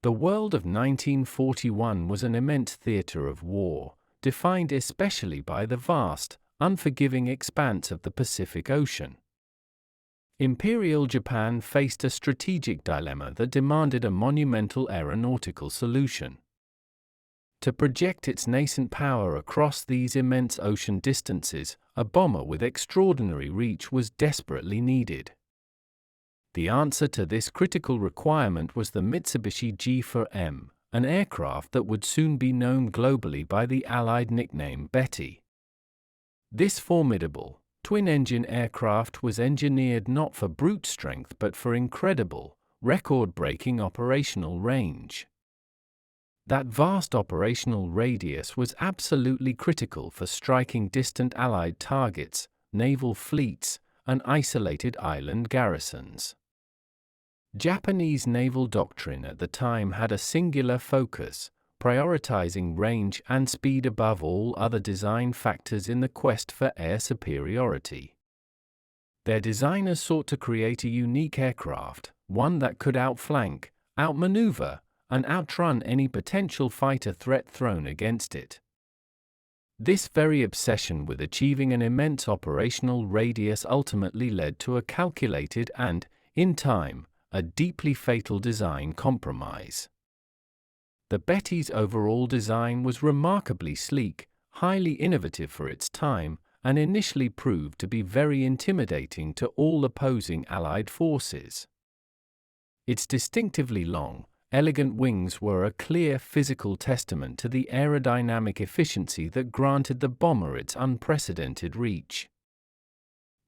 The world of 1941 was an immense theater of war, defined especially by the vast, unforgiving expanse of the Pacific Ocean. Imperial Japan faced a strategic dilemma that demanded a monumental aeronautical solution. To project its nascent power across these immense ocean distances, a bomber with extraordinary reach was desperately needed. The answer to this critical requirement was the Mitsubishi G4M, an aircraft that would soon be known globally by the Allied nickname Betty. This formidable, twin-engine aircraft was engineered not for brute strength but for incredible, record-breaking operational range. That vast operational radius was absolutely critical for striking distant Allied targets, naval fleets, and isolated island garrisons. Japanese naval doctrine at the time had a singular focus, prioritizing range and speed above all other design factors in the quest for air superiority. Their designers sought to create a unique aircraft, one that could outflank, outmaneuver, and outrun any potential fighter threat thrown against it. This very obsession with achieving an immense operational radius ultimately led to a calculated and, in time, a deeply fatal design compromise. The Betty's overall design was remarkably sleek, highly innovative for its time, and initially proved to be very intimidating to all opposing Allied forces. Its distinctively long, elegant wings were a clear physical testament to the aerodynamic efficiency that granted the bomber its unprecedented reach.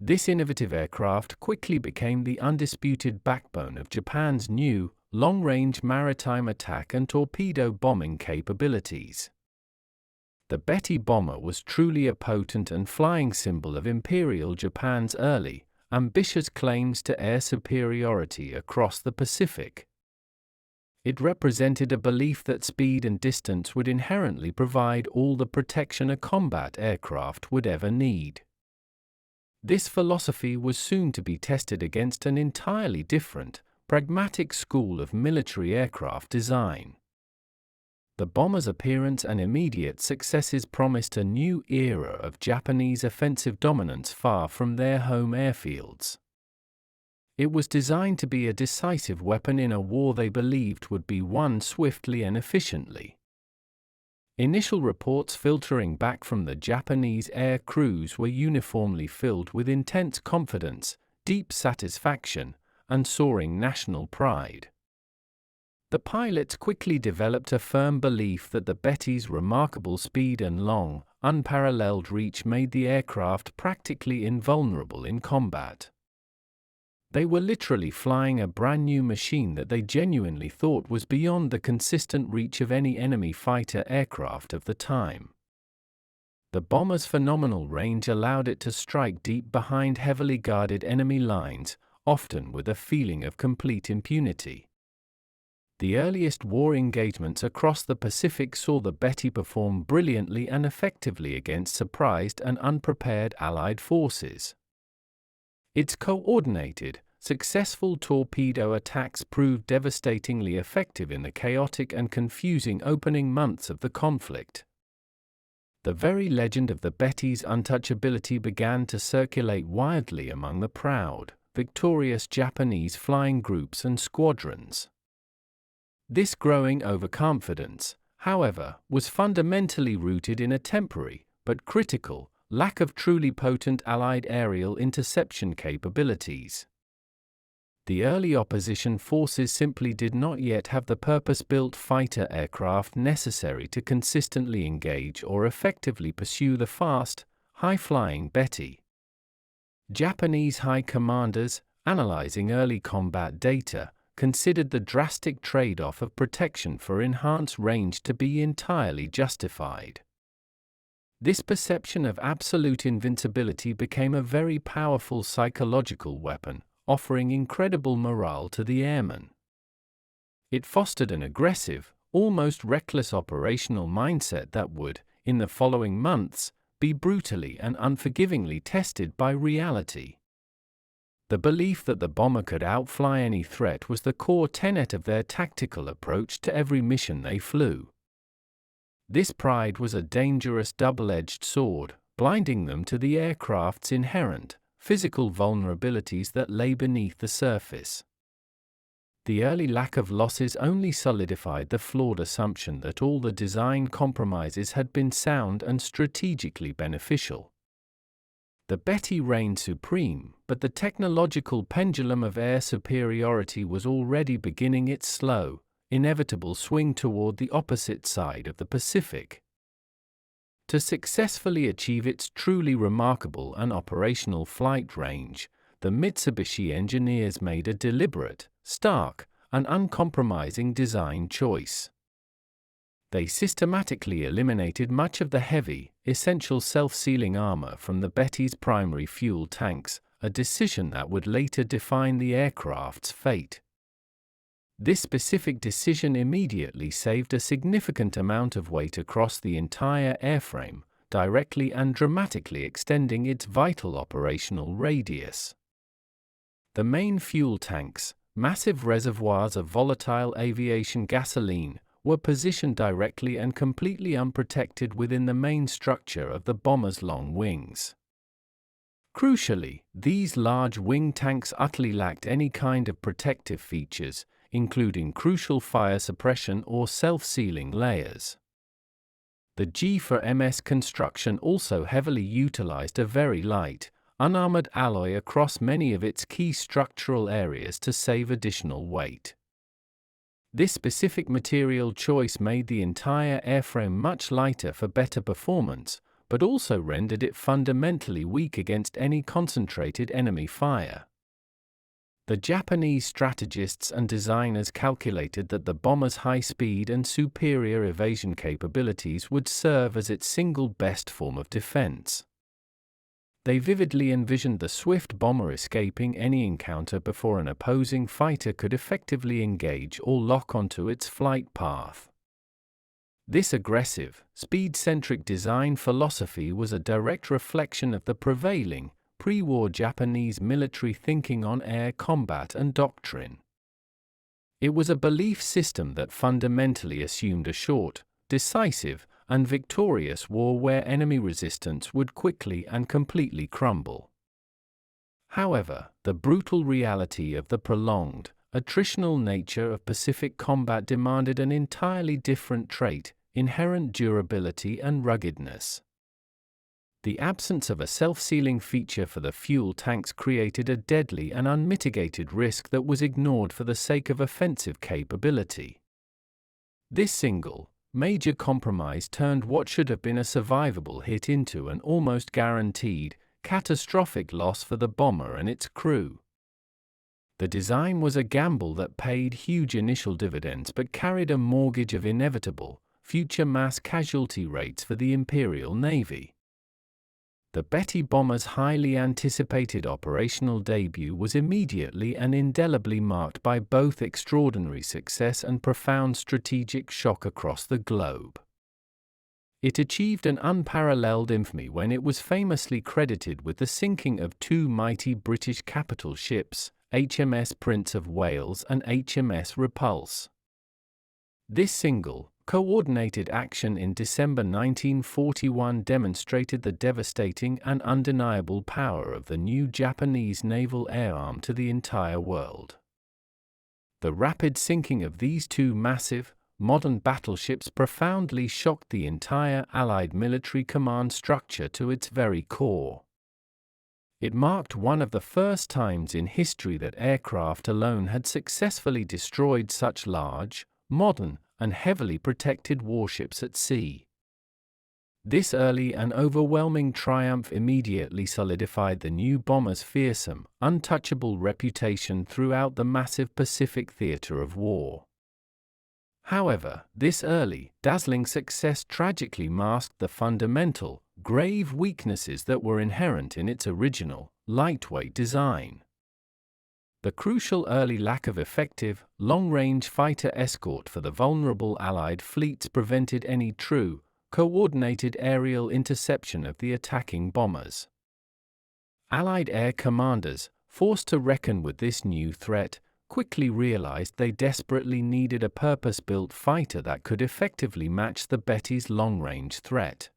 This innovative aircraft quickly became the undisputed backbone of Japan's new, long-range maritime attack and torpedo bombing capabilities. The Betty bomber was truly a potent and flying symbol of Imperial Japan's early, ambitious claims to air superiority across the Pacific. It represented a belief that speed and distance would inherently provide all the protection a combat aircraft would ever need. This philosophy was soon to be tested against an entirely different, pragmatic school of military aircraft design. The bomber's appearance and immediate successes promised a new era of Japanese offensive dominance far from their home airfields. It was designed to be a decisive weapon in a war they believed would be won swiftly and efficiently. Initial reports filtering back from the Japanese air crews were uniformly filled with intense confidence, deep satisfaction, and soaring national pride. The pilots quickly developed a firm belief that the Betty's remarkable speed and long, unparalleled reach made the aircraft practically invulnerable in combat. They were literally flying a brand new machine that they genuinely thought was beyond the consistent reach of any enemy fighter aircraft of the time. The bomber's phenomenal range allowed it to strike deep behind heavily guarded enemy lines, often with a feeling of complete impunity. The earliest war engagements across the Pacific saw the Betty perform brilliantly and effectively against surprised and unprepared Allied forces. Its coordinated, successful torpedo attacks proved devastatingly effective in the chaotic and confusing opening months of the conflict. The very legend of the Betty's untouchability began to circulate widely among the proud, victorious Japanese flying groups and squadrons. This growing overconfidence, however, was fundamentally rooted in a temporary, but critical, lack of truly potent Allied aerial interception capabilities. The early opposition forces simply did not yet have the purpose-built fighter aircraft necessary to consistently engage or effectively pursue the fast, high-flying Betty. Japanese high commanders, analyzing early combat data, considered the drastic trade-off of protection for enhanced range to be entirely justified. This perception of absolute invincibility became a very powerful psychological weapon, offering incredible morale to the airmen. It fostered an aggressive, almost reckless operational mindset that would, in the following months, be brutally and unforgivingly tested by reality. The belief that the bomber could outfly any threat was the core tenet of their tactical approach to every mission they flew. This pride was a dangerous double-edged sword, blinding them to the aircraft's inherent, physical vulnerabilities that lay beneath the surface. The early lack of losses only solidified the flawed assumption that all the design compromises had been sound and strategically beneficial. The Betty reigned supreme, but the technological pendulum of air superiority was already beginning its slow, inevitable swing toward the opposite side of the Pacific. To successfully achieve its truly remarkable and operational flight range, the Mitsubishi engineers made a deliberate, stark, and uncompromising design choice. They systematically eliminated much of the heavy, essential self-sealing armor from the Betty's primary fuel tanks, a decision that would later define the aircraft's fate. This specific decision immediately saved a significant amount of weight across the entire airframe, directly and dramatically extending its vital operational radius. The main fuel tanks, massive reservoirs of volatile aviation gasoline, were positioned directly and completely unprotected within the main structure of the bomber's long wings. Crucially, these large wing tanks utterly lacked any kind of protective features, including crucial fire suppression or self-sealing layers. The G4M's construction also heavily utilized a very light, unarmored alloy across many of its key structural areas to save additional weight. This specific material choice made the entire airframe much lighter for better performance, but also rendered it fundamentally weak against any concentrated enemy fire. The Japanese strategists and designers calculated that the bomber's high speed and superior evasion capabilities would serve as its single best form of defense. They vividly envisioned the swift bomber escaping any encounter before an opposing fighter could effectively engage or lock onto its flight path. This aggressive, speed-centric design philosophy was a direct reflection of the prevailing, pre-war Japanese military thinking on air combat and doctrine. It was a belief system that fundamentally assumed a short, decisive, and victorious war where enemy resistance would quickly and completely crumble. However, the brutal reality of the prolonged, attritional nature of Pacific combat demanded an entirely different trait: inherent durability and ruggedness. The absence of a self-sealing feature for the fuel tanks created a deadly and unmitigated risk that was ignored for the sake of offensive capability. This single, major compromise turned what should have been a survivable hit into an almost guaranteed, catastrophic loss for the bomber and its crew. The design was a gamble that paid huge initial dividends but carried a mortgage of inevitable, future mass casualty rates for the Imperial Navy. The Betty bomber's highly anticipated operational debut was immediately and indelibly marked by both extraordinary success and profound strategic shock across the globe. It achieved an unparalleled infamy when it was famously credited with the sinking of two mighty British capital ships, HMS Prince of Wales and HMS Repulse. This single, coordinated action in December 1941 demonstrated the devastating and undeniable power of the new Japanese naval air arm to the entire world. The rapid sinking of these two massive, modern battleships profoundly shocked the entire Allied military command structure to its very core. It marked one of the first times in history that aircraft alone had successfully destroyed such large, modern, and heavily protected warships at sea. This early and overwhelming triumph immediately solidified the new bomber's fearsome, untouchable reputation throughout the massive Pacific theater of war. However, this early, dazzling success tragically masked the fundamental, grave weaknesses that were inherent in its original, lightweight design. The crucial early lack of effective, long-range fighter escort for the vulnerable Allied fleets prevented any true, coordinated aerial interception of the attacking bombers. Allied air commanders, forced to reckon with this new threat, quickly realized they desperately needed a purpose-built fighter that could effectively match the Betty's long-range threat.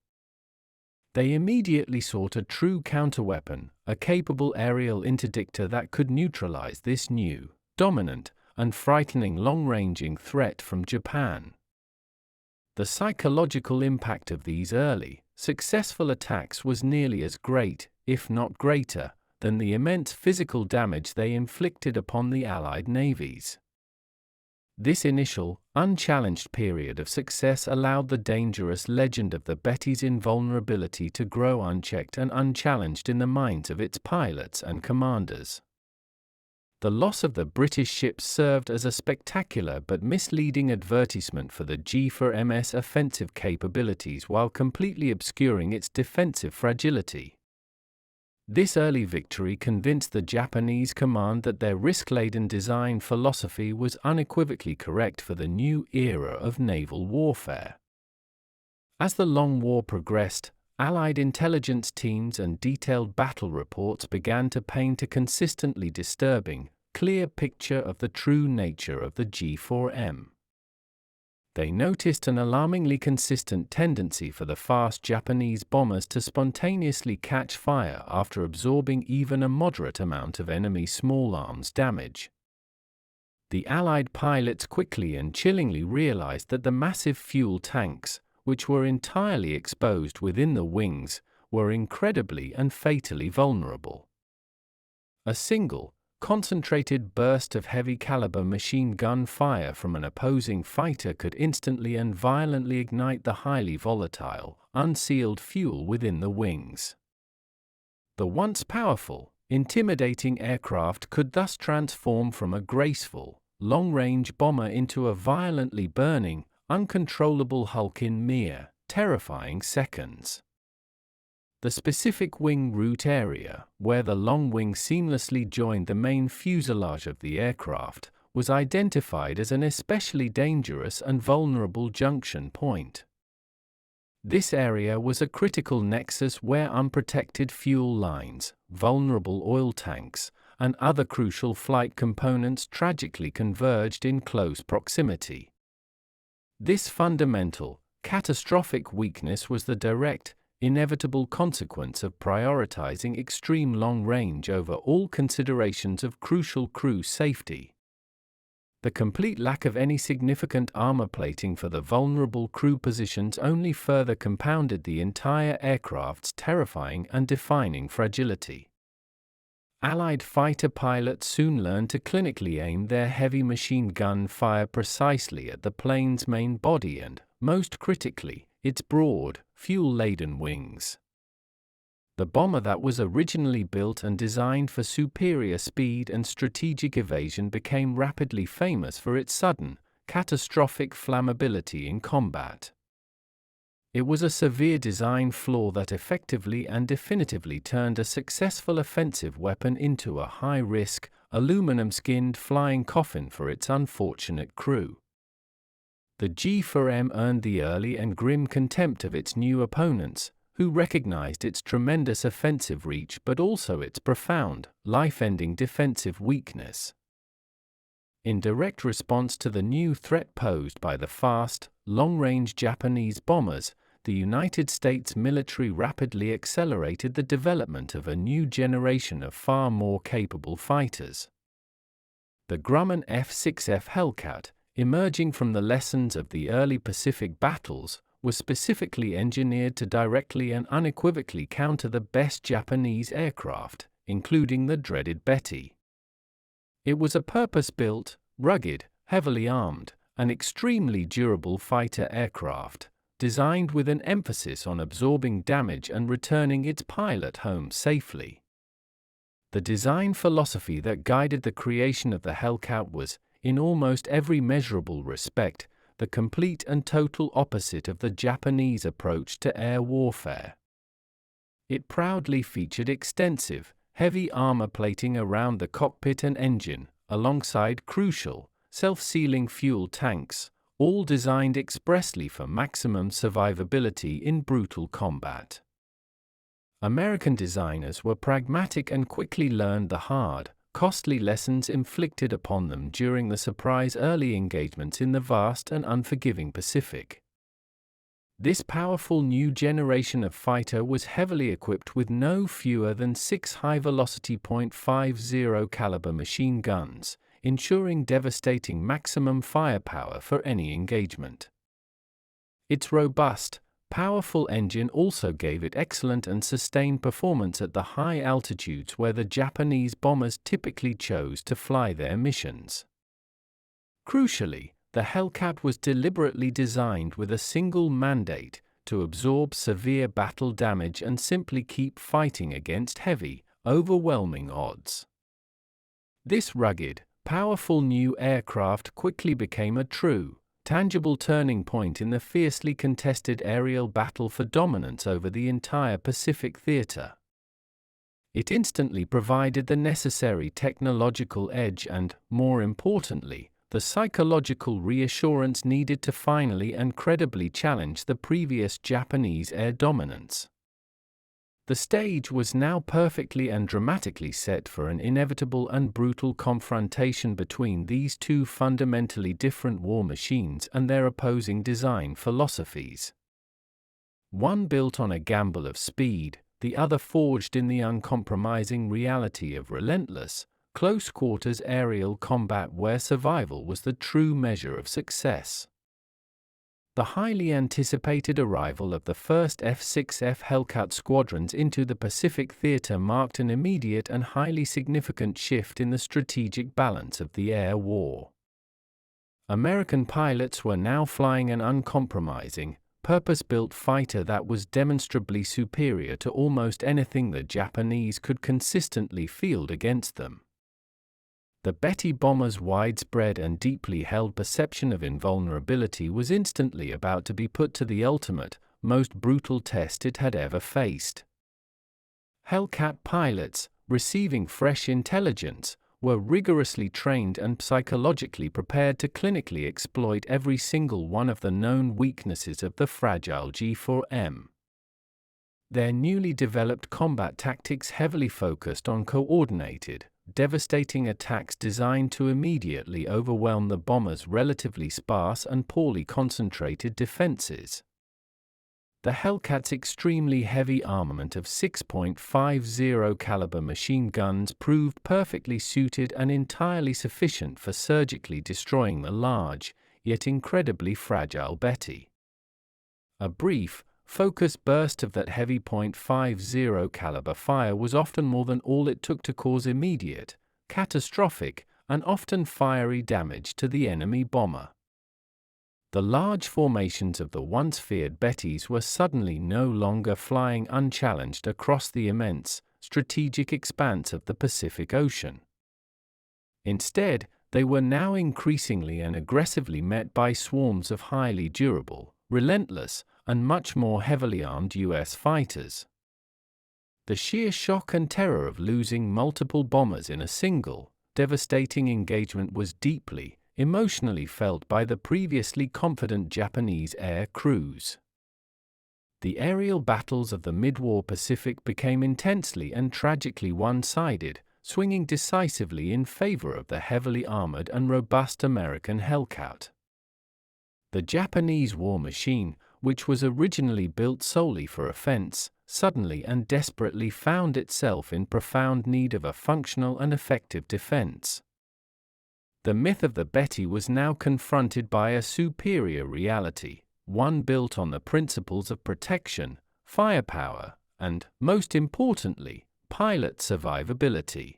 They immediately sought a true counterweapon, a capable aerial interdictor that could neutralize this new, dominant, and frightening long-ranging threat from Japan. The psychological impact of these early, successful attacks was nearly as great, if not greater, than the immense physical damage they inflicted upon the Allied navies. This initial, unchallenged period of success allowed the dangerous legend of the Betty's invulnerability to grow unchecked and unchallenged in the minds of its pilots and commanders. The loss of the British ships served as a spectacular but misleading advertisement for the G4M's offensive capabilities while completely obscuring its defensive fragility. This early victory convinced the Japanese command that their risk-laden design philosophy was unequivocally correct for the new era of naval warfare. As the long war progressed, Allied intelligence teams and detailed battle reports began to paint a consistently disturbing, clear picture of the true nature of the G4M. They noticed an alarmingly consistent tendency for the fast Japanese bombers to spontaneously catch fire after absorbing even a moderate amount of enemy small arms damage. The Allied pilots quickly and chillingly realized that the massive fuel tanks, which were entirely exposed within the wings, were incredibly and fatally vulnerable. A single, concentrated burst of heavy-caliber machine gun fire from an opposing fighter could instantly and violently ignite the highly volatile, unsealed fuel within the wings. The once powerful, intimidating aircraft could thus transform from a graceful, long-range bomber into a violently burning, uncontrollable hulk in mere, terrifying seconds. The specific wing root area, where the long wing seamlessly joined the main fuselage of the aircraft, was identified as an especially dangerous and vulnerable junction point. This area was a critical nexus where unprotected fuel lines, vulnerable oil tanks, and other crucial flight components tragically converged in close proximity. This fundamental, catastrophic weakness was the direct, inevitable consequence of prioritizing extreme long range over all considerations of crucial crew safety. The complete lack of any significant armor plating for the vulnerable crew positions only further compounded the entire aircraft's terrifying and defining fragility. Allied fighter pilots soon learned to clinically aim their heavy machine gun fire precisely at the plane's main body and, most critically, its broad, fuel-laden wings. The bomber that was originally built and designed for superior speed and strategic evasion became rapidly famous for its sudden, catastrophic flammability in combat. It was a severe design flaw that effectively and definitively turned a successful offensive weapon into a high-risk, aluminum-skinned flying coffin for its unfortunate crew. The G4M earned the early and grim contempt of its new opponents, who recognized its tremendous offensive reach but also its profound, life-ending defensive weakness. In direct response to the new threat posed by the fast, long-range Japanese bombers, the United States military rapidly accelerated the development of a new generation of far more capable fighters. The Grumman F6F Hellcat, emerging from the lessons of the early Pacific battles, was specifically engineered to directly and unequivocally counter the best Japanese aircraft, including the dreaded Betty. It was a purpose-built, rugged, heavily armed, and extremely durable fighter aircraft, designed with an emphasis on absorbing damage and returning its pilot home safely. The design philosophy that guided the creation of the Hellcat was, in almost every measurable respect, the complete and total opposite of the Japanese approach to air warfare. It proudly featured extensive, heavy armor plating around the cockpit and engine, alongside crucial, self-sealing fuel tanks, all designed expressly for maximum survivability in brutal combat. American designers were pragmatic and quickly learned the hard, costly lessons inflicted upon them during the surprise early engagements in the vast and unforgiving Pacific. This powerful new generation of fighter was heavily equipped with no fewer than 6 high-velocity .50 caliber machine guns, ensuring devastating maximum firepower for any engagement. Its robust, powerful engine also gave it excellent and sustained performance at the high altitudes where the Japanese bombers typically chose to fly their missions. Crucially, the Hellcat was deliberately designed with a single mandate: to absorb severe battle damage and simply keep fighting against heavy, overwhelming odds. This rugged, powerful new aircraft quickly became a true, tangible turning point in the fiercely contested aerial battle for dominance over the entire Pacific theater. It instantly provided the necessary technological edge and, more importantly, the psychological reassurance needed to finally and credibly challenge the previous Japanese air dominance. The stage was now perfectly and dramatically set for an inevitable and brutal confrontation between these two fundamentally different war machines and their opposing design philosophies. One built on a gamble of speed, the other forged in the uncompromising reality of relentless, close-quarters aerial combat where survival was the true measure of success. The highly anticipated arrival of the first F6F Hellcat squadrons into the Pacific theater marked an immediate and highly significant shift in the strategic balance of the air war. American pilots were now flying an uncompromising, purpose-built fighter that was demonstrably superior to almost anything the Japanese could consistently field against them. The Betty bomber's widespread and deeply held perception of invulnerability was instantly about to be put to the ultimate, most brutal test it had ever faced. Hellcat pilots, receiving fresh intelligence, were rigorously trained and psychologically prepared to clinically exploit every single one of the known weaknesses of the fragile G4M. Their newly developed combat tactics heavily focused on coordinated, devastating attacks designed to immediately overwhelm the bomber's relatively sparse and poorly concentrated defenses. The Hellcat's extremely heavy armament of 6.50 caliber machine guns proved perfectly suited and entirely sufficient for surgically destroying the large, yet incredibly fragile Betty. A brief, focused burst of that heavy .50 caliber fire was often more than all it took to cause immediate, catastrophic, and often fiery damage to the enemy bomber. The large formations of the once feared Bettys were suddenly no longer flying unchallenged across the immense, strategic expanse of the Pacific Ocean. Instead, they were now increasingly and aggressively met by swarms of highly durable, relentless, and much more heavily armed U.S. fighters. The sheer shock and terror of losing multiple bombers in a single, devastating engagement was deeply, emotionally felt by the previously confident Japanese air crews. The aerial battles of the mid-war Pacific became intensely and tragically one-sided, swinging decisively in favor of the heavily armored and robust American Hellcat. The Japanese war machine, which was originally built solely for offense, suddenly and desperately found itself in profound need of a functional and effective defense. The myth of the Betty was now confronted by a superior reality, one built on the principles of protection, firepower, and, most importantly, pilot survivability.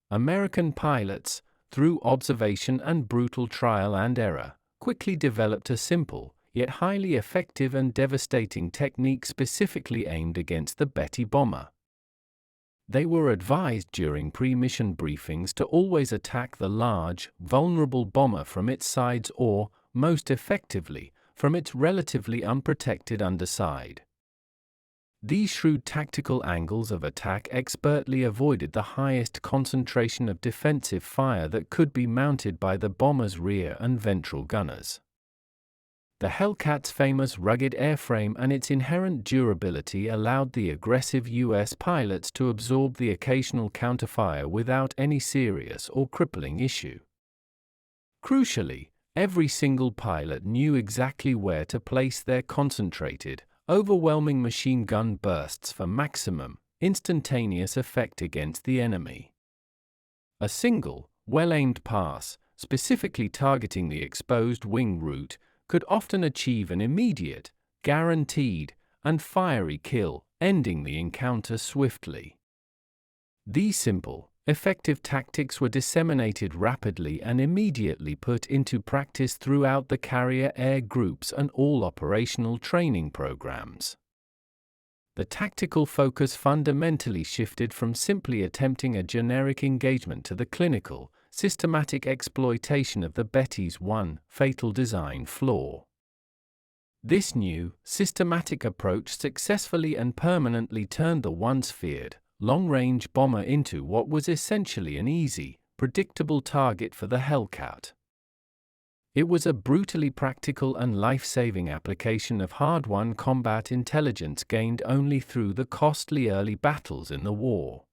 American pilots, through observation and brutal trial and error, quickly developed a simple, yet highly effective and devastating technique specifically aimed against the Betty bomber. They were advised during pre-mission briefings to always attack the large, vulnerable bomber from its sides or, most effectively, from its relatively unprotected underside. These shrewd tactical angles of attack expertly avoided the highest concentration of defensive fire that could be mounted by the bomber's rear and ventral gunners. The Hellcat's famous rugged airframe and its inherent durability allowed the aggressive U.S. pilots to absorb the occasional counterfire without any serious or crippling issue. Crucially, every single pilot knew exactly where to place their concentrated, overwhelming machine gun bursts for maximum, instantaneous effect against the enemy. A single, well-aimed pass, specifically targeting the exposed wing root, could often achieve an immediate, guaranteed, and fiery kill, ending the encounter swiftly. These simple, effective tactics were disseminated rapidly and immediately put into practice throughout the carrier air groups and all operational training programs. The tactical focus fundamentally shifted from simply attempting a generic engagement to the clinical, systematic exploitation of the Betty's one fatal design flaw. This new, systematic approach successfully and permanently turned the once feared, long-range bomber into what was essentially an easy, predictable target for the Hellcat. It was a brutally practical and life-saving application of hard-won combat intelligence gained only through the costly early battles in the war.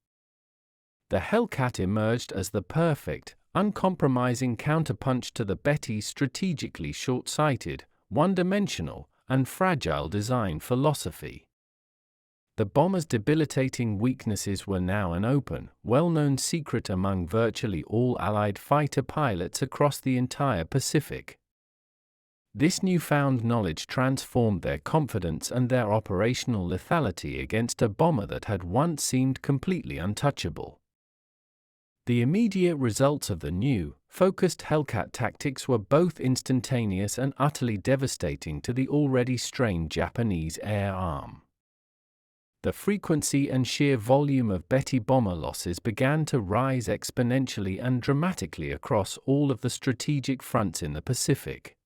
The Hellcat emerged as the perfect, uncompromising counterpunch to the Betty's strategically short-sighted, one-dimensional, and fragile design philosophy. The bomber's debilitating weaknesses were now an open, well-known secret among virtually all Allied fighter pilots across the entire Pacific. This newfound knowledge transformed their confidence and their operational lethality against a bomber that had once seemed completely untouchable. The immediate results of the new, focused Hellcat tactics were both instantaneous and utterly devastating to the already strained Japanese air arm. The frequency and sheer volume of Betty bomber losses began to rise exponentially and dramatically across all of the strategic fronts in the Pacific.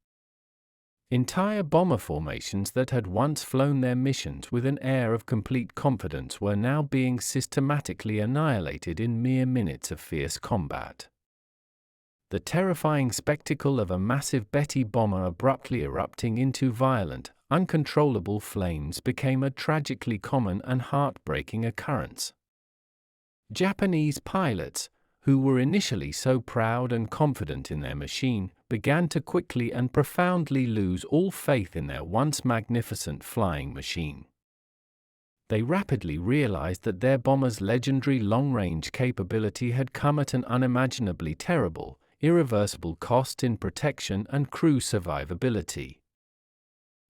Entire bomber formations that had once flown their missions with an air of complete confidence were now being systematically annihilated in mere minutes of fierce combat. The terrifying spectacle of a massive Betty bomber abruptly erupting into violent, uncontrollable flames became a tragically common and heartbreaking occurrence. Japanese pilots, who were initially so proud and confident in their machine, began to quickly and profoundly lose all faith in their once magnificent flying machine. They rapidly realized that their bomber's legendary long-range capability had come at an unimaginably terrible, irreversible cost in protection and crew survivability.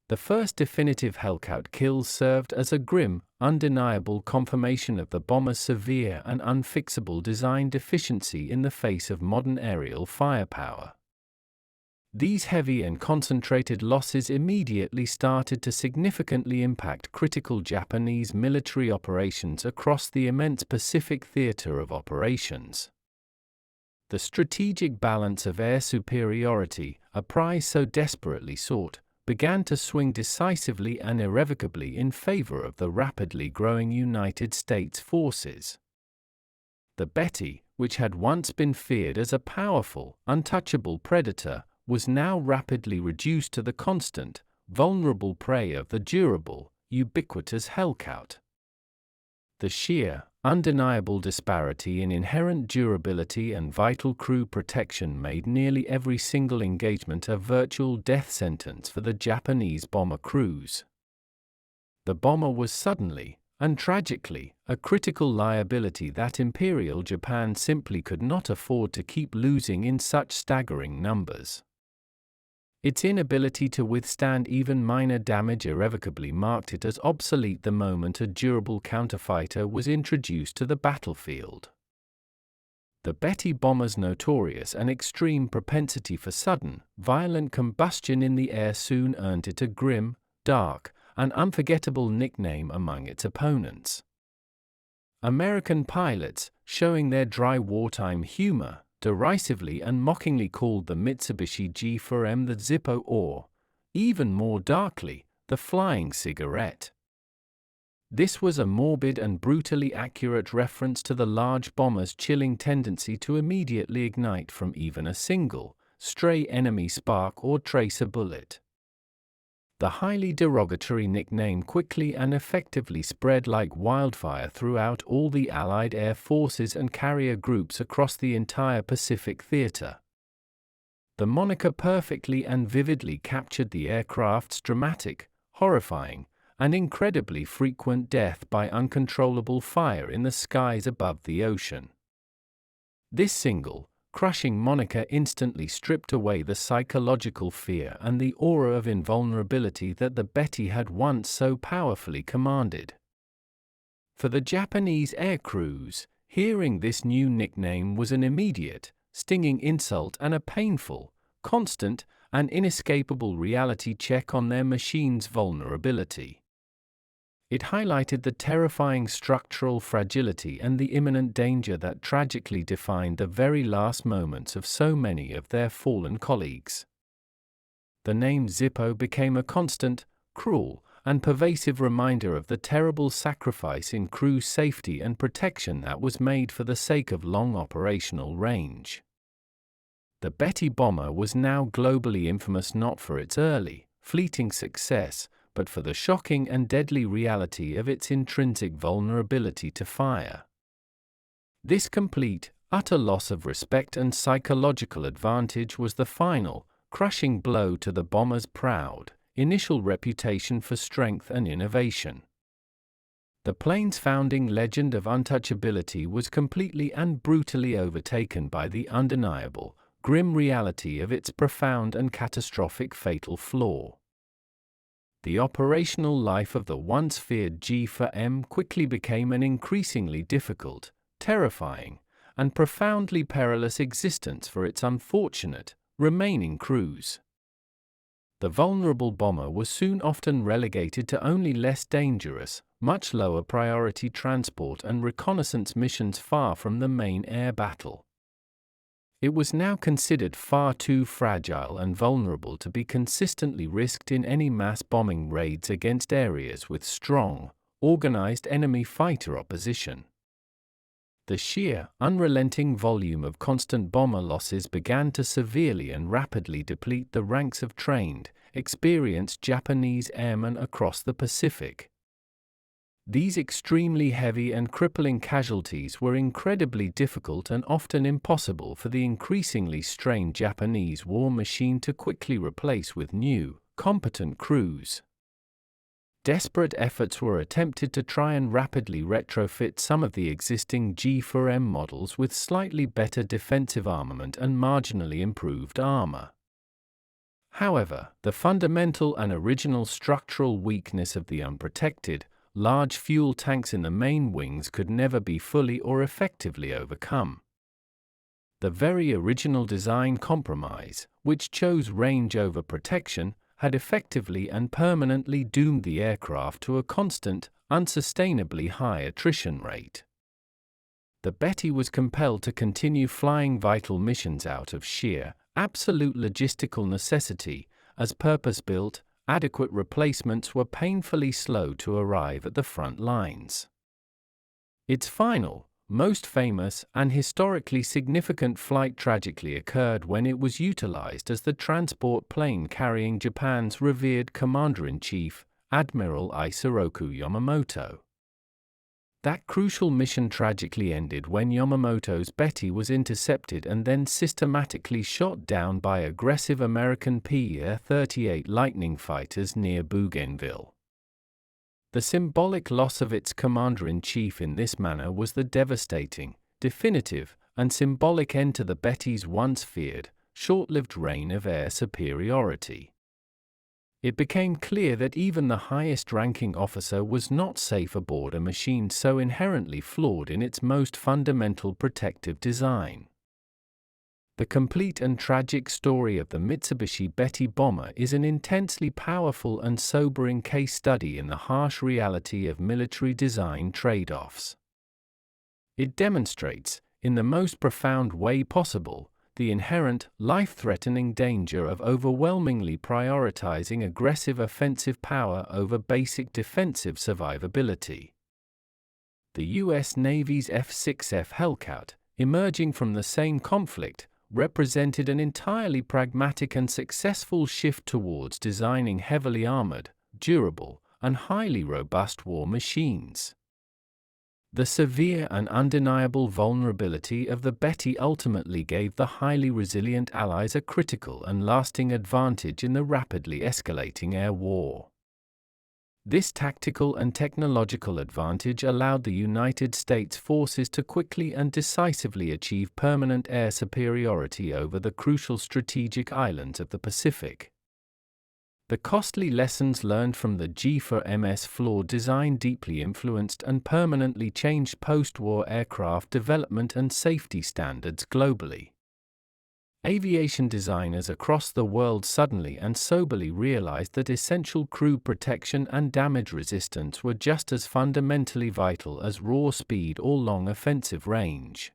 The first definitive Hellcat kills served as a grim, undeniable confirmation of the bomber's severe and unfixable design deficiency in the face of modern aerial firepower. These heavy and concentrated losses immediately started to significantly impact critical Japanese military operations across the immense Pacific theater of operations. The strategic balance of air superiority, a prize so desperately sought, began to swing decisively and irrevocably in favor of the rapidly growing United States forces. The Betty, which had once been feared as a powerful, untouchable predator, was now rapidly reduced to the constant, vulnerable prey of the durable, ubiquitous Hellcat. The sheer, undeniable disparity in inherent durability and vital crew protection made nearly every single engagement a virtual death sentence for the Japanese bomber crews. The bomber was suddenly, and tragically, a critical liability that Imperial Japan simply could not afford to keep losing in such staggering numbers. Its inability to withstand even minor damage irrevocably marked it as obsolete the moment a durable counterfighter was introduced to the battlefield. The Betty bomber's notorious and extreme propensity for sudden, violent combustion in the air soon earned it a grim, dark, and unforgettable nickname among its opponents. American pilots, showing their dry wartime humor, derisively and mockingly called the Mitsubishi G4M the Zippo or, even more darkly, the flying cigarette. This was a morbid and brutally accurate reference to the large bomber's chilling tendency to immediately ignite from even a single, stray enemy spark or trace a bullet. The highly derogatory nickname quickly and effectively spread like wildfire throughout all the Allied air forces and carrier groups across the entire Pacific theater. The moniker perfectly and vividly captured the aircraft's dramatic, horrifying, and incredibly frequent death by uncontrollable fire in the skies above the ocean. This single, crushing moniker instantly stripped away the psychological fear and the aura of invulnerability that the Betty had once so powerfully commanded. For the Japanese air crews, hearing this new nickname was an immediate, stinging insult and a painful, constant, and inescapable reality check on their machine's vulnerability. It highlighted the terrifying structural fragility and the imminent danger that tragically defined the very last moments of so many of their fallen colleagues. The name Zippo became a constant, cruel, and pervasive reminder of the terrible sacrifice in crew safety and protection that was made for the sake of long operational range. The Betty bomber was now globally infamous not for its early, fleeting success, but for the shocking and deadly reality of its intrinsic vulnerability to fire. This complete, utter loss of respect and psychological advantage was the final, crushing blow to the bomber's proud, initial reputation for strength and innovation. The plane's founding legend of untouchability was completely and brutally overtaken by the undeniable, grim reality of its profound and catastrophic fatal flaw. The operational life of the once feared G4M quickly became an increasingly difficult, terrifying, and profoundly perilous existence for its unfortunate, remaining crews. The vulnerable bomber was soon often relegated to only less dangerous, much lower priority transport and reconnaissance missions far from the main air battle. It was now considered far too fragile and vulnerable to be consistently risked in any mass bombing raids against areas with strong, organized enemy fighter opposition. The sheer, unrelenting volume of constant bomber losses began to severely and rapidly deplete the ranks of trained, experienced Japanese airmen across the Pacific. These extremely heavy and crippling casualties were incredibly difficult and often impossible for the increasingly strained Japanese war machine to quickly replace with new, competent crews. Desperate efforts were attempted to try and rapidly retrofit some of the existing G4M models with slightly better defensive armament and marginally improved armor. However, the fundamental and original structural weakness of the unprotected, large fuel tanks in the main wings could never be fully or effectively overcome. The very original design compromise, which chose range over protection, had effectively and permanently doomed the aircraft to a constant, unsustainably high attrition rate. The Betty was compelled to continue flying vital missions out of sheer, absolute logistical necessity, as purpose-built, adequate replacements were painfully slow to arrive at the front lines. Its final, most famous, and historically significant flight tragically occurred when it was utilized as the transport plane carrying Japan's revered Commander-in-Chief, Admiral Isoroku Yamamoto. That crucial mission tragically ended when Yamamoto's Betty was intercepted and then systematically shot down by aggressive American P-38 Lightning fighters near Bougainville. The symbolic loss of its commander-in-chief in this manner was the devastating, definitive, and symbolic end to the Betty's once feared, short-lived reign of air superiority. It became clear that even the highest-ranking officer was not safe aboard a machine so inherently flawed in its most fundamental protective design. The complete and tragic story of the Mitsubishi Betty bomber is an intensely powerful and sobering case study in the harsh reality of military design trade-offs. It demonstrates, in the most profound way possible, the inherent, life-threatening danger of overwhelmingly prioritizing aggressive offensive power over basic defensive survivability. The U.S. Navy's F6F Hellcat, emerging from the same conflict, represented an entirely pragmatic and successful shift towards designing heavily armored, durable, and highly robust war machines. The severe and undeniable vulnerability of the Betty ultimately gave the highly resilient Allies a critical and lasting advantage in the rapidly escalating air war. This tactical and technological advantage allowed the United States forces to quickly and decisively achieve permanent air superiority over the crucial strategic islands of the Pacific. The costly lessons learned from the G4M's flawed design deeply influenced and permanently changed post-war aircraft development and safety standards globally. Aviation designers across the world suddenly and soberly realized that essential crew protection and damage resistance were just as fundamentally vital as raw speed or long offensive range.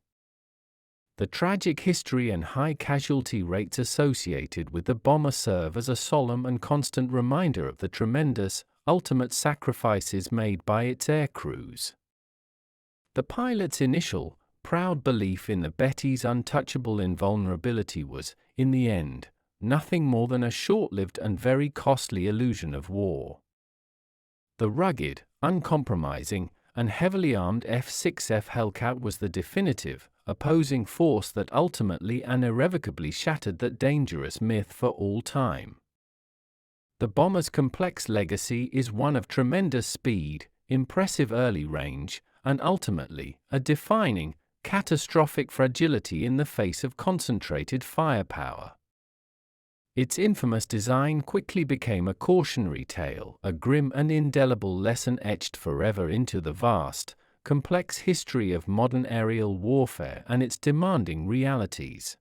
The tragic history and high casualty rates associated with the bomber serve as a solemn and constant reminder of the tremendous, ultimate sacrifices made by its air crews. The pilot's initial, proud belief in the Betty's untouchable invulnerability was, in the end, nothing more than a short-lived and very costly illusion of war. The rugged, uncompromising, and heavily armed F6F Hellcat was the definitive, opposing force that ultimately and irrevocably shattered that dangerous myth for all time. The bomber's complex legacy is one of tremendous speed, impressive early range, and ultimately, a defining, catastrophic fragility in the face of concentrated firepower. Its infamous design quickly became a cautionary tale, a grim and indelible lesson etched forever into the vast, complex history of modern aerial warfare and its demanding realities.